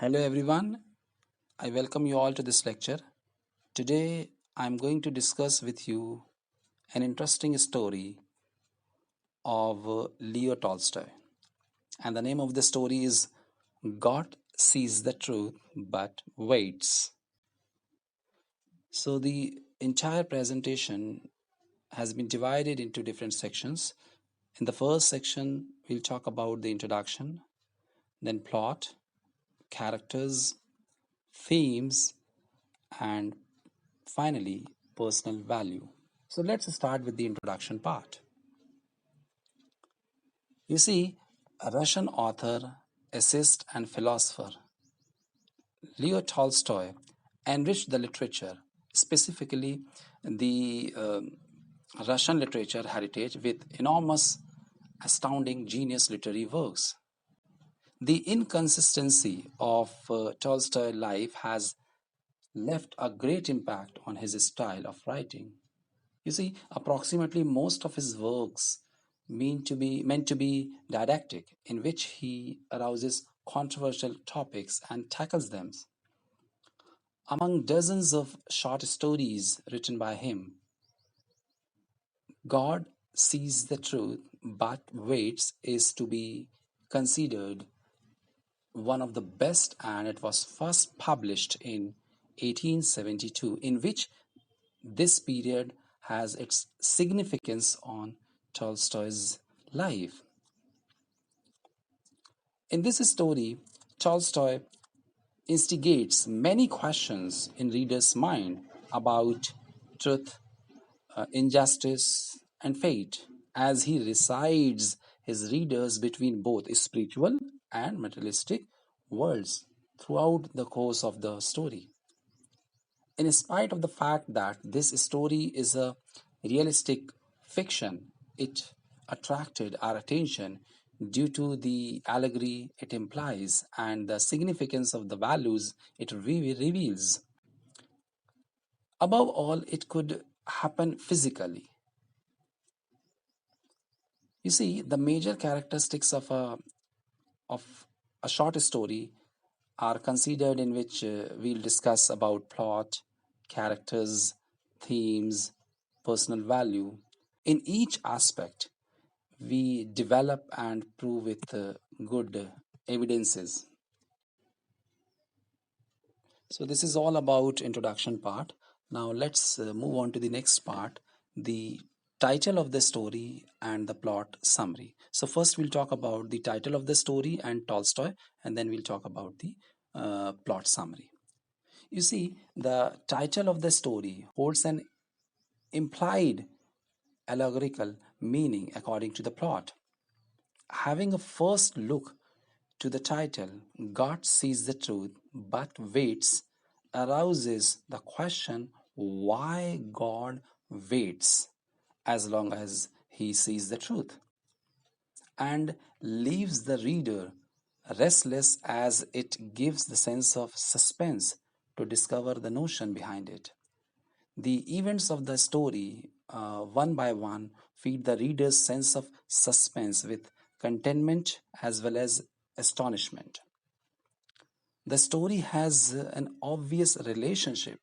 Hello everyone, I welcome you all to this lecture. Today I'm going to discuss with you an interesting story of Leo Tolstoy. And the name of the story is God Sees the Truth but Waits. So the entire presentation has been divided into different sections. In the first section, we'll talk about the introduction, then plot, characters, themes, and finally, personal value. So let's start with the introduction part. You see, a Russian author, essayist, and philosopher Leo Tolstoy enriched the literature, specifically the Russian literature heritage, with enormous, astounding genius literary works. The inconsistency of Tolstoy's life has left a great impact on his style of writing. You see, approximately most of his works meant to be didactic, in which he arouses controversial topics and tackles them. Among dozens of short stories written by him, God Sees the Truth but Waits is to be considered one of the best, and it was first published in 1872, in which this period has its significance on Tolstoy's life. In this story, Tolstoy instigates many questions in readers' mind about truth, injustice, and fate, as he resides his readers between both spiritual and materialistic worlds throughout the course of the story. In spite of the fact that this story is a realistic fiction, it attracted our attention due to the allegory it implies and the significance of the values it reveals. Above all, it could happen physically. You see, the major characteristics of a short story are considered, in which we'll discuss about plot, characters, themes, personal value. In each aspect, we develop and prove with good evidences. So this is all about introduction part. Now let's move on to the next part, the title of the story and the plot summary. So first we'll talk about the title of the story and Tolstoy, and then we'll talk about the plot summary. You see, the title of the story holds an implied allegorical meaning according to the plot. Having a first look to the title, God Sees the Truth but Waits, arouses the question why God waits as long as he sees the truth, and leaves the reader restless, as it gives the sense of suspense to discover the notion behind it. The events of the story, one by one, feed the reader's sense of suspense with contentment as well as astonishment. The story has an obvious relationship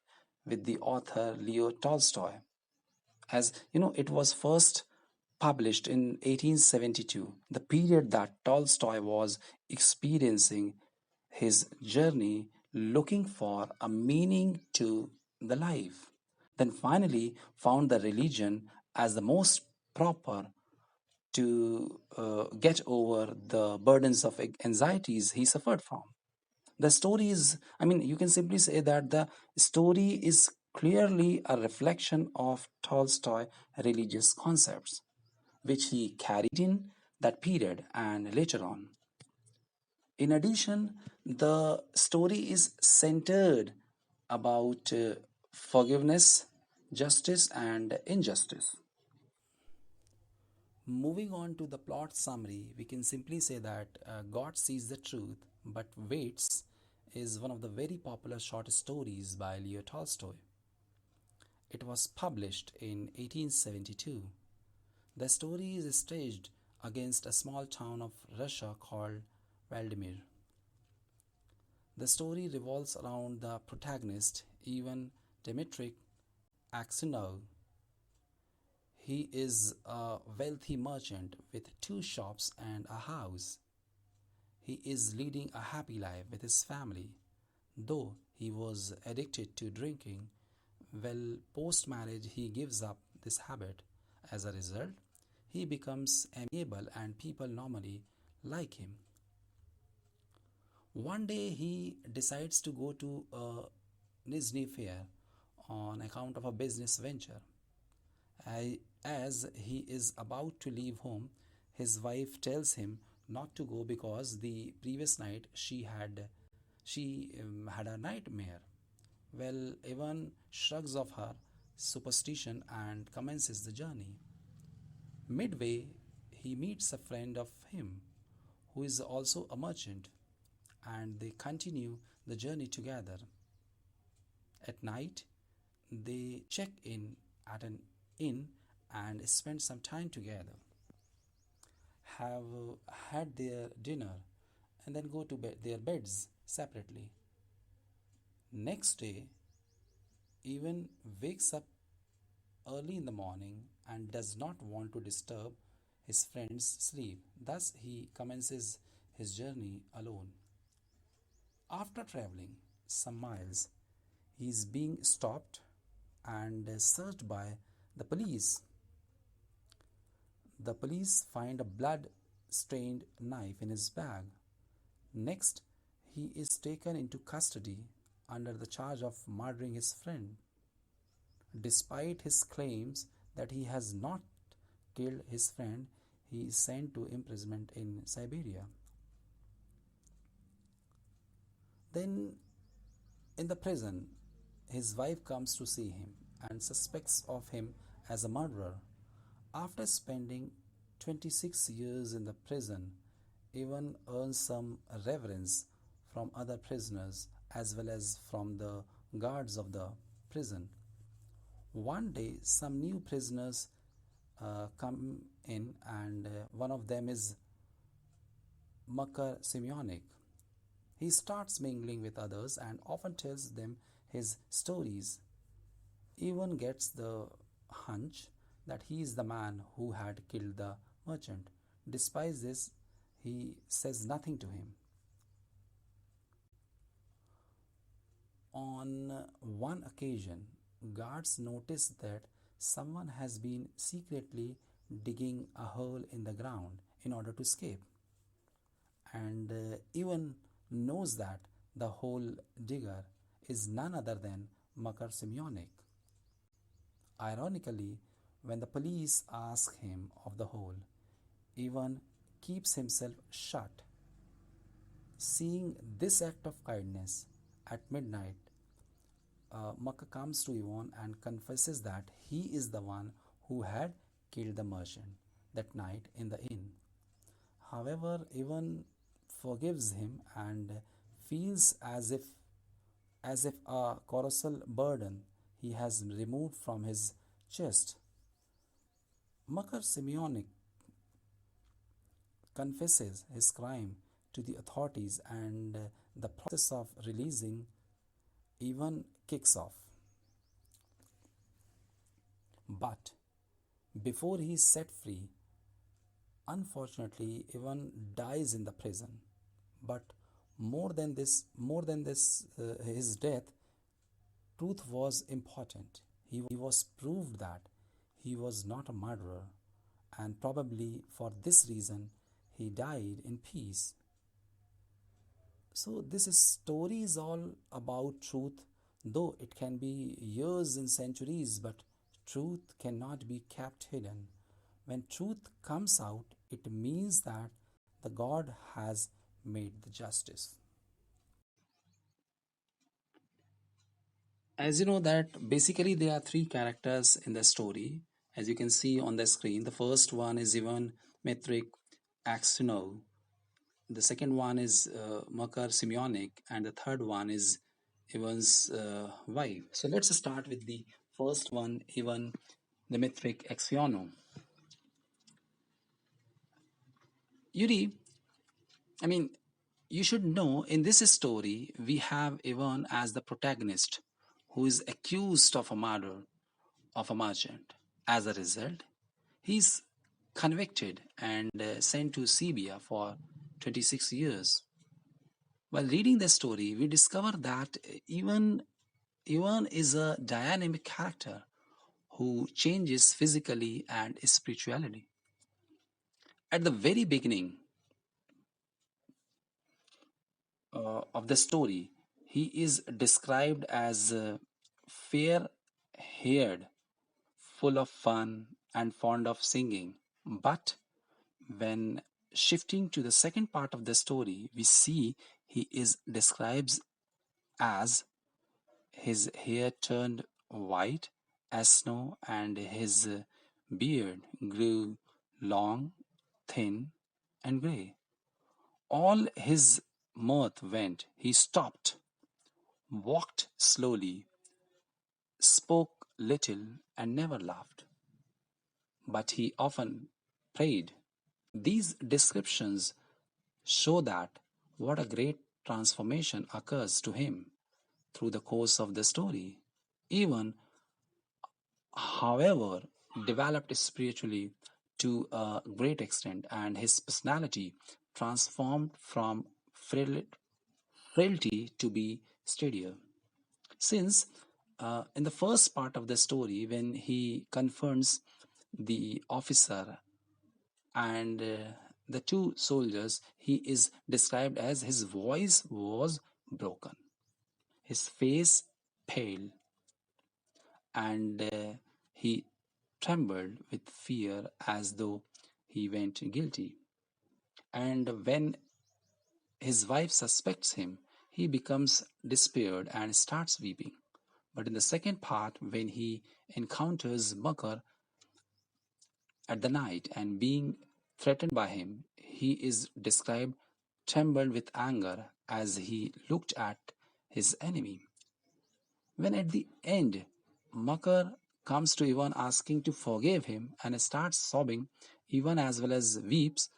with the author Leo Tolstoy. As you know, it was first published in 1872, the period that Tolstoy was experiencing his journey looking for a meaning to the life, then finally found the religion as the most proper to get over the burdens of anxieties he suffered from. The story is, I mean, you can simply say that the story is clearly a reflection of Tolstoy religious concepts, which he carried in that period and later on. In addition, the story is centered about forgiveness, justice, and injustice. Moving on to the plot summary, we can simply say that God Sees the Truth but Waits is one of the very popular short stories by Leo Tolstoy. It was published in 1872. The story is staged against a small town of Russia called Vladimir. The story revolves around the protagonist, Ivan Dmitrik Aksinov. He is a wealthy merchant with two shops and a house. He is leading a happy life with his family, though he was addicted to drinking. Well, post marriage, he gives up this habit. As a result, he becomes amiable and people normally like him. One day, he decides to go to a Nizhny fair on account of a business venture. As he is about to leave home, his wife tells him not to go because the previous night she had a nightmare. Well, Ivan shrugs off her superstition and commences the journey. Midway, he meets a friend of him who is also a merchant, and they continue the journey together. At night, they check in at an inn and spend some time together, have had their dinner, and then go to their beds separately. Next day, Evan wakes up early in the morning and does not want to disturb his friend's sleep. Thus, he commences his journey alone. After traveling some miles, he is being stopped and searched by the police. The police find a blood stained knife in his bag. Next, he is taken into custody under the charge of murdering his friend. Despite his claims that he has not killed his friend, he is sent to imprisonment in Siberia. Then, in the prison, his wife comes to see him and suspects of him as a murderer. After spending 26 years in the prison, Ivan earns some reverence from other prisoners as well as from the guards of the prison. One day, some new prisoners come in, and one of them is Makar Semyonik. He starts mingling with others and often tells them his stories. Ivan gets the hunch that he is the man who had killed the merchant. Despite this, he says nothing to him. On one occasion, guards notice that someone has been secretly digging a hole in the ground in order to escape, and Ivan knows that the hole digger is none other than Makar Semyonik. Ironically, when the police ask him of the hole, Ivan keeps himself shut. Seeing this act of kindness at midnight, Makka comes to Ivan and confesses that he is the one who had killed the merchant that night in the inn. However, Ivan forgives him and feels as if a colossal burden he has removed from his chest. Makar Semyonik confesses his crime to the authorities, and the process of releasing Ivan kicks off. But before he is set free, unfortunately, Ivan dies in the prison. But more than this, his death, truth was important. He was proved that he was not a murderer, and probably for this reason, he died in peace. So this story is all about truth, though it can be years and centuries, but truth cannot be kept hidden. When truth comes out, it means that the God has made the justice. As you know that basically there are three characters in the story, as you can see on the screen. The first one is Ivan Mitrik Aksionov. The second one is Makar Semyonik, and the third one is Ivan's wife. So let's start with the first one, Ivan Dmitrik Aksionov. Yuri, I mean, You should know in this story we have Ivan as the protagonist who is accused of a murder of a merchant. As a result, he is convicted and sent to Siberia for 26 years. While reading the story, we discover that Ivan is a dynamic character who changes physically and spiritually. At the very beginning of the story, he is described as fair haired, full of fun, and fond of singing. But when shifting to the second part of the story, we see he is described as his hair turned white as snow and his beard grew long, thin, and grey. All his mirth went. He stopped, walked slowly, spoke little, and never laughed. But he often prayed. These descriptions show that what a great transformation occurs to him through the course of the story. Even, however, developed spiritually to a great extent, and his personality transformed from frailty to be steadier. Since in the first part of the story, when he confronts the officer and the two soldiers, he is described as his voice was broken, his face pale, and he trembled with fear as though he went guilty. And when his wife suspects him, he becomes despaired and starts weeping. But in the second part, when he encounters Makar at the night and being threatened by him, he is described trembled with anger as he looked at his enemy. When at the end, Makar comes to Ivan asking to forgive him and starts sobbing, Ivan as well as weeps.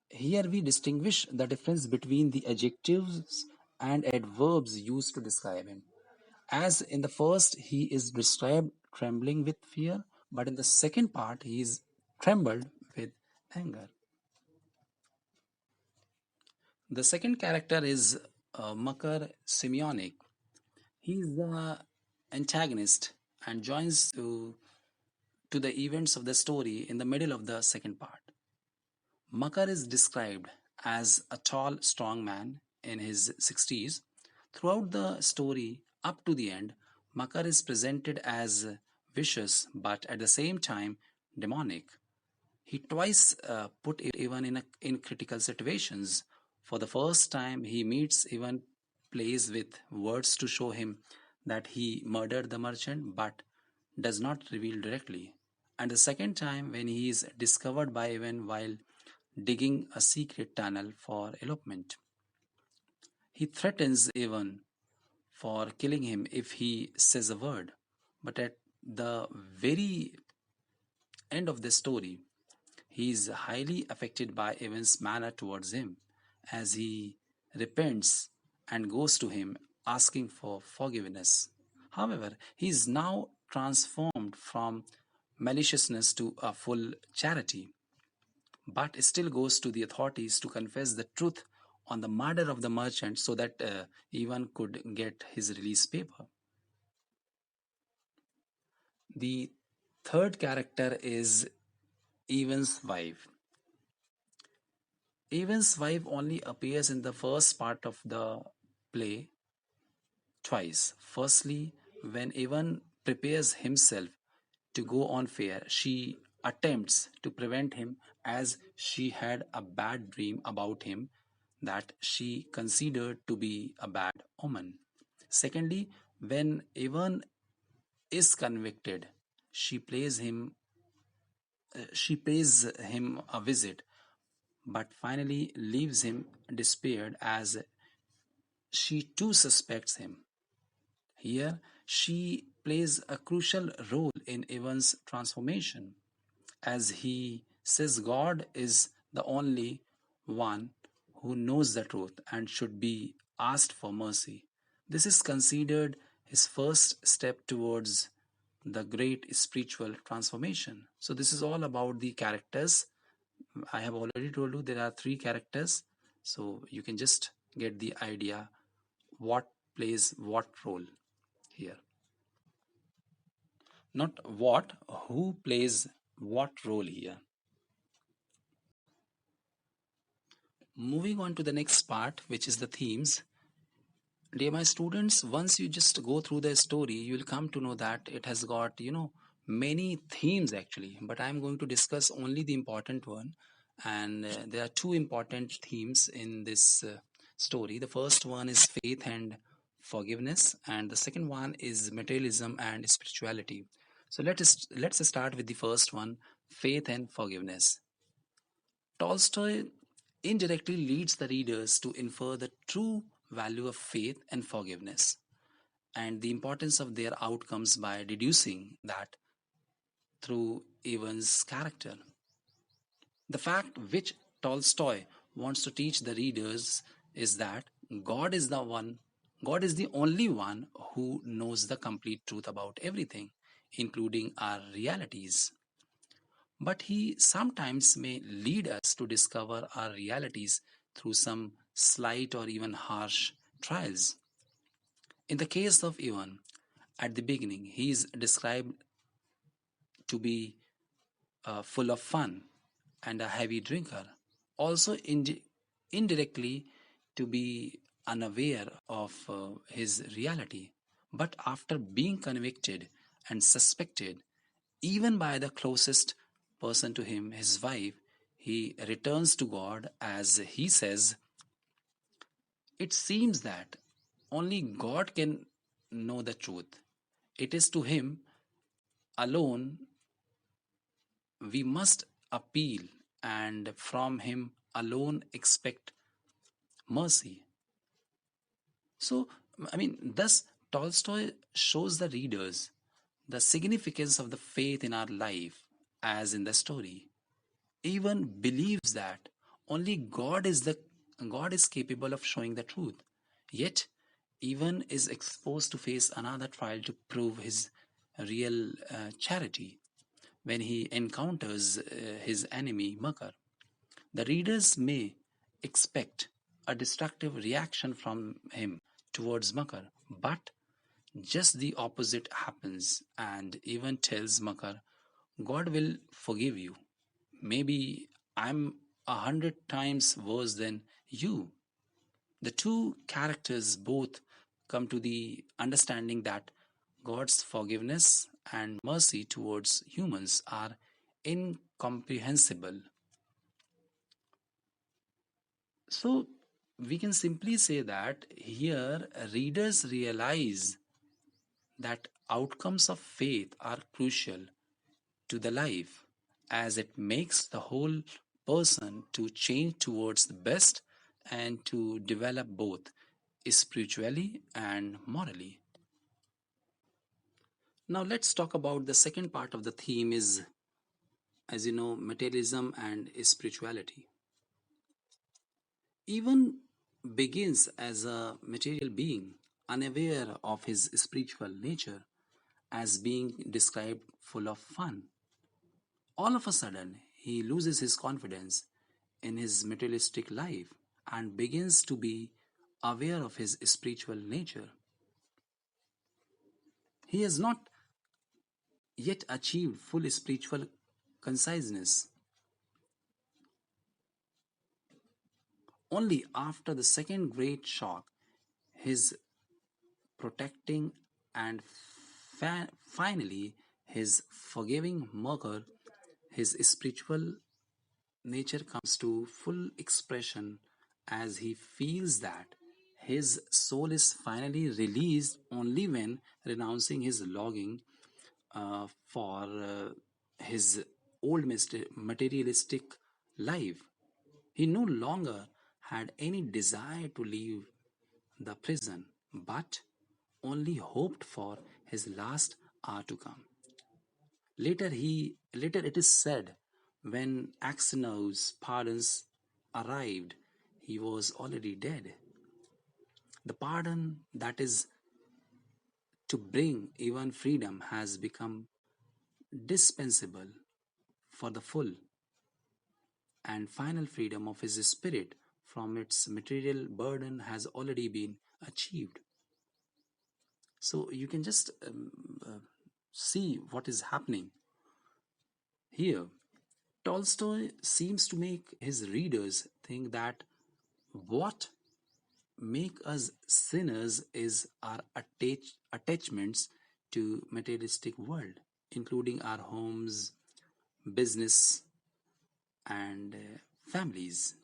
Here we distinguish the difference between the adjectives and adverbs used to describe him. As in the first, he is described trembling with fear, but in the second part, he is trembled with anger. The second character is Makar Simeonic. He is the antagonist and joins to the events of the story in the middle of the second part. Makar is described as a tall, strong man in his 60s. Throughout the story, up to the end, Makar is presented as vicious but at the same time demonic. He twice put Ivan in critical situations. For the first time, he meets Ivan, plays with words to show him that he murdered the merchant but does not reveal directly. And the second time, when he is discovered by Ivan while digging a secret tunnel for elopement, he threatens Ivan for killing him if he says a word. But at the very end of the story, he is highly affected by Ivan's manner towards him as he repents and goes to him asking for forgiveness. However, he is now transformed from maliciousness to a full charity, but still goes to the authorities to confess the truth on the murder of the merchant so that Ivan could get his release paper. The third character is Ivan's wife. Ivan's wife only appears in the first part of the play twice. Firstly, when Ivan prepares himself to go on fair, she attempts to prevent him as she had a bad dream about him that she considered to be a bad omen. Secondly, when Ivan is convicted, she pays him a visit, but finally leaves him despaired as she too suspects him. Here, she plays a crucial role in Ivan's transformation, as he says God is the only one who knows the truth and should be asked for mercy. This is considered his first step towards the great spiritual transformation. So, this is all about the characters. I have already told you there are three characters, so you can just get the idea what plays what role here. Not what, who plays what role here. Moving on to the next part, which is the themes. Dear my students, once you just go through the story, you will come to know that it has got, many themes actually. But I'm going to discuss only the important one. And there are two important themes in this story. The first one is faith and forgiveness, and the second one is materialism and spirituality. So let's start with the first one, faith and forgiveness. Tolstoy indirectly leads the readers to infer the true value of faith and forgiveness and the importance of their outcomes by deducing that through Ivan's character. The fact which Tolstoy wants to teach the readers is that God is the one, God is the only one who knows the complete truth about everything, including our realities. But he sometimes may lead us to discover our realities through some slight or even harsh trials. In the case of Ivan, at the beginning, he is described to be full of fun and a heavy drinker, also indirectly to be unaware of his reality. But after being convicted and suspected, even by the closest person to him, his wife, he returns to God as he says, it seems that only God can know the truth. It is to him alone we must appeal, and from him alone expect mercy. So, thus Tolstoy shows the readers the significance of the faith in our life, as in the story. Even believes that only God is capable of showing the truth. Yet, even is exposed to face another trial to prove his real charity when he encounters his enemy Makar. The readers may expect a destructive reaction from him towards Makar, but just the opposite happens, and even tells Makar, God will forgive you. Maybe I'm 100 times worse than you. The two characters both come to the understanding that God's forgiveness and mercy towards humans are incomprehensible. So we can simply say that here readers realize that outcomes of faith are crucial to the life as it makes the whole person to change towards the best and to develop both spiritually and morally. Now let's talk about the second part of the theme is, as you know, materialism and spirituality. Even begins as a material being, unaware of his spiritual nature, as being described full of fun. All of a sudden, he loses his confidence in his materialistic life and begins to be aware of his spiritual nature. He has not yet achieved full spiritual conciseness. Only after the second great shock, his protecting and finally his forgiving murder, his spiritual nature comes to full expression as he feels that his soul is finally released only when renouncing his longing for his old materialistic life. He no longer had any desire to leave the prison, but only hoped for his last hour to come. Later it is said, when Axeno's pardons arrived, he was already dead. The pardon that is to bring even freedom has become dispensable for the full and final freedom of his spirit from its material burden has already been achieved. So you can just see what is happening here. Tolstoy seems to make his readers think that what make us sinners is our attachments to materialistic world, including our homes, business, and families.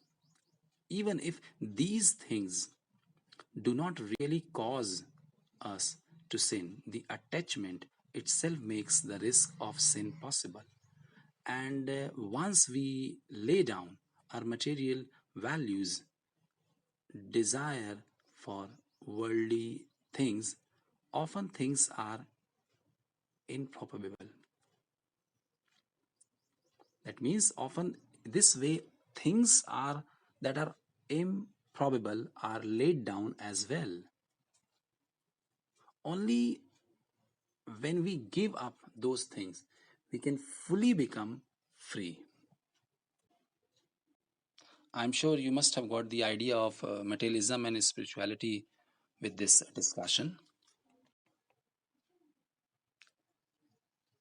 Even if these things do not really cause us to sin, the attachment itself makes the risk of sin possible. And once we lay down our material values, desire for worldly things, often things are improbable. That means often this way things are that are improbable are laid down as well. Only when we give up those things, we can fully become free. I'm sure you must have got the idea of materialism and spirituality with this discussion.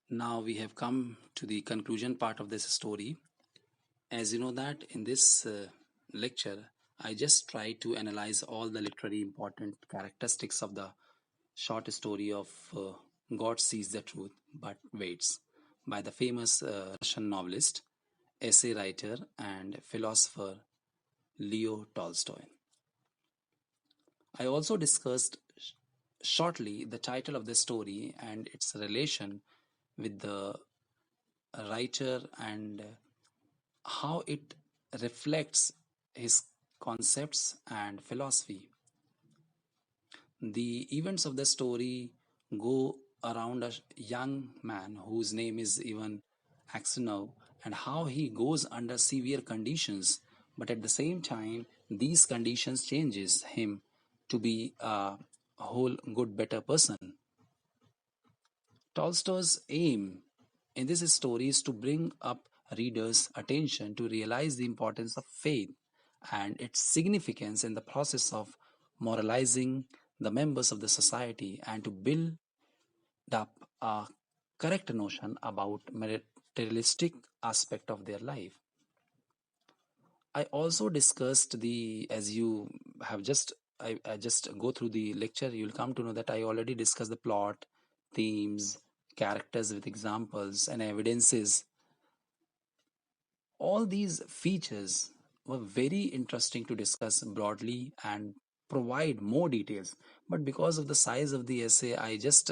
Now we have come to the conclusion part of this story. As you know that in this lecture, I just try to analyze all the literary important characteristics of the short story of God Sees the Truth But Waits by the famous Russian novelist, essay writer, and philosopher Leo Tolstoy. I also discussed shortly the title of the story and its relation with the writer and how it reflects his concepts and philosophy. The events of the story go around a young man whose name is Ivan Aksionov and how he goes under severe conditions, but at the same time, these conditions changes him to be a whole good better person. Tolstoy's aim in this story is to bring up readers' attention to realize the importance of faith and its significance in the process of moralizing the members of the society and to build up a correct notion about materialistic aspect of their life. I also discussed the as you have just I just go through the lecture, you'll come to know that I already discussed the plot, themes, characters with examples and evidences. All these features were very interesting to discuss broadly and provide more details. But because of the size of the essay, I just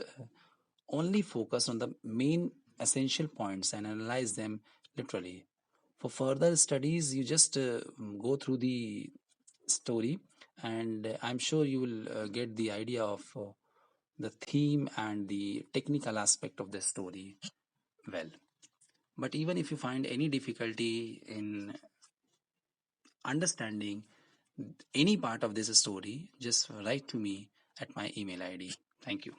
only focus on the main essential points and analyze them literally. For further studies, you just go through the story, and I'm sure you will get the idea of the theme and the technical aspect of the story well. But even if you find any difficulty in understanding any part of this story, just write to me at my email ID. Thank you.